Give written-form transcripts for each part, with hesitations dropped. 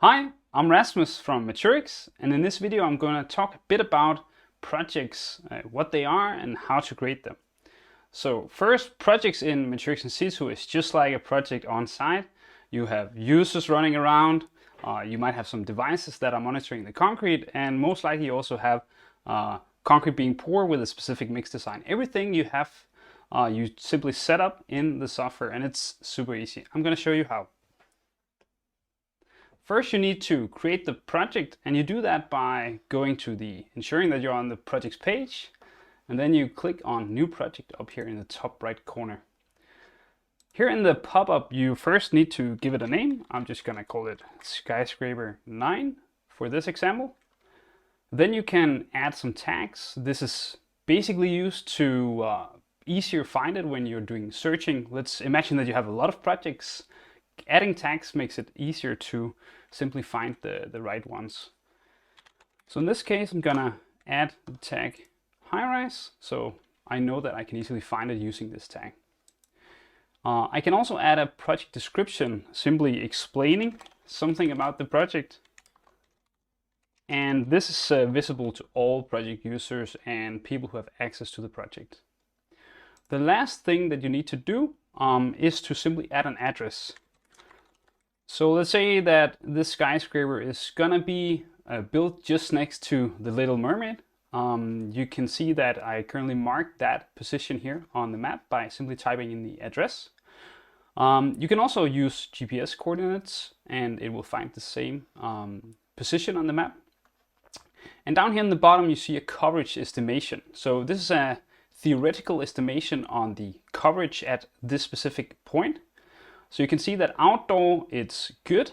Hi, I'm Rasmus from Maturix, and in this video I'm going to talk a bit about projects, what they are and how to create them. So first, projects in Maturix In-Situ is just like a project on site. You have users running around, you might have some devices that are monitoring the concrete, and most likely you also have concrete being poured with a specific mix design. Everything you have, you simply set up in the software, and it's super easy. I'm going to show you how. First, you need to create the project, and you do that by going to ensuring that you're on the projects page, and then you click on New Project up here in the top right corner. Here in the pop-up, you first need to give it a name. I'm just going to call it Skyscraper 9 for this example. Then you can add some tags. This is basically used to easier find it when you're doing searching. Let's imagine that you have a lot of projects. Adding tags makes it easier to simply find the right ones. So in this case, I'm gonna add the tag high-rise, so I know that I can easily find it using this tag. I can also add a project description, simply explaining something about the project. And this is visible to all project users and people who have access to the project. The last thing that you need to do is to simply add an address. So let's say that this skyscraper is gonna be built just next to the Little Mermaid. You can see that I currently marked that position here on the map by simply typing in the address. You can also use GPS coordinates and it will find the same position on the map. And down here in the bottom you see a coverage estimation. So this is a theoretical estimation on the coverage at this specific point. So you can see that outdoor it's good,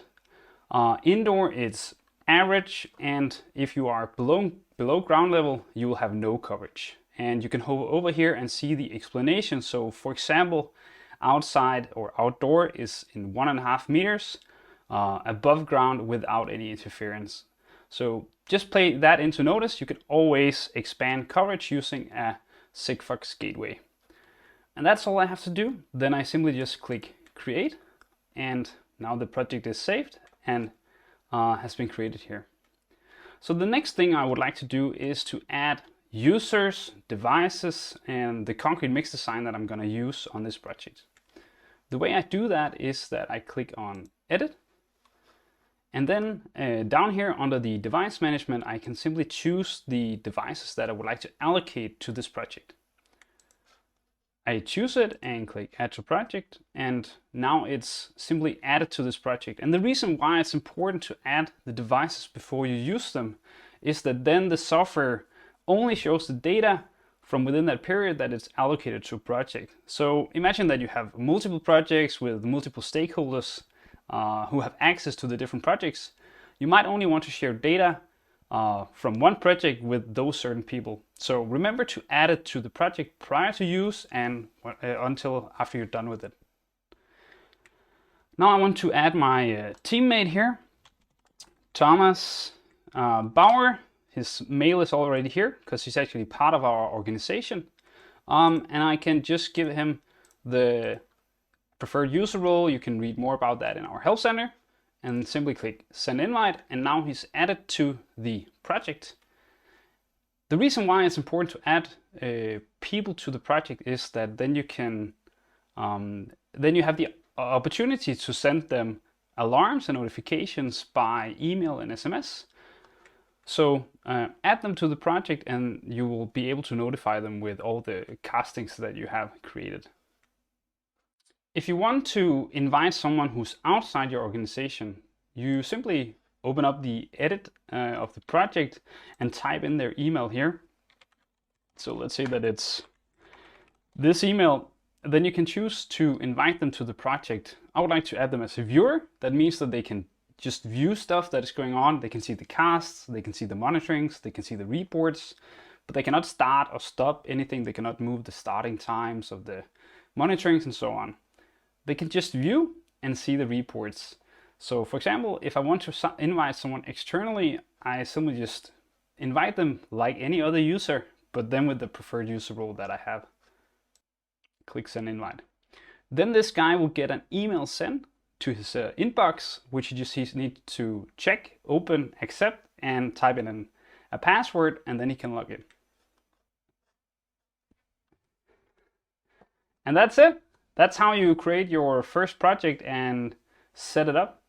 indoor it's average, and if you are below ground level you will have no coverage. And you can hover over here and see the explanation. So for example, outside or outdoor is in 1.5 meters, above ground without any interference. So just play that into notice. You can always expand coverage using a Sigfox gateway. And that's all I have to do. Then I simply just click create, and now the project is saved and has been created here. So the next thing I would like to do is to add users, devices, and the concrete mix design that I'm going to use on this project. The way I do that is that I click on edit, and then down here under the device management I can simply choose the devices that I would like to allocate to this project. I choose it and click add to project, and now it's simply added to this project. And the reason why it's important to add the devices before you use them is that then the software only shows the data from within that period that it's allocated to a project. So imagine that you have multiple projects with multiple stakeholders who have access to the different projects. You might only want to share data from one project with those certain people. So remember to add it to the project prior to use and until after you're done with it. Now I want to add my teammate here, Thomas Bauer. His mail is already here because he's actually part of our organization. And I can just give him the preferred user role. You can read more about that in our help center. And simply click send invite, and now he's added to the project. The reason why it's important to add people to the project is that then you can then you have the opportunity to send them alarms and notifications by email and SMS. So add them to the project and you will be able to notify them with all the castings that you have created. If you want to invite someone who's outside your organization, you simply open up the edit of the project and type in their email here. So let's say that it's this email. Then you can choose to invite them to the project. I would like to add them as a viewer. That means that they can just view stuff that is going on. They can see the casts, they can see the monitorings, they can see the reports, but they cannot start or stop anything. They cannot move the starting times of the monitorings and so on. They can just view and see the reports. So for example, if I want to invite someone externally, I simply just invite them like any other user, but then with the preferred user role that I have. Click send invite. Then this guy will get an email sent to his inbox, which you just need to check, open, accept, and type in a password, and then he can log in. And that's it. That's how you create your first project and set it up.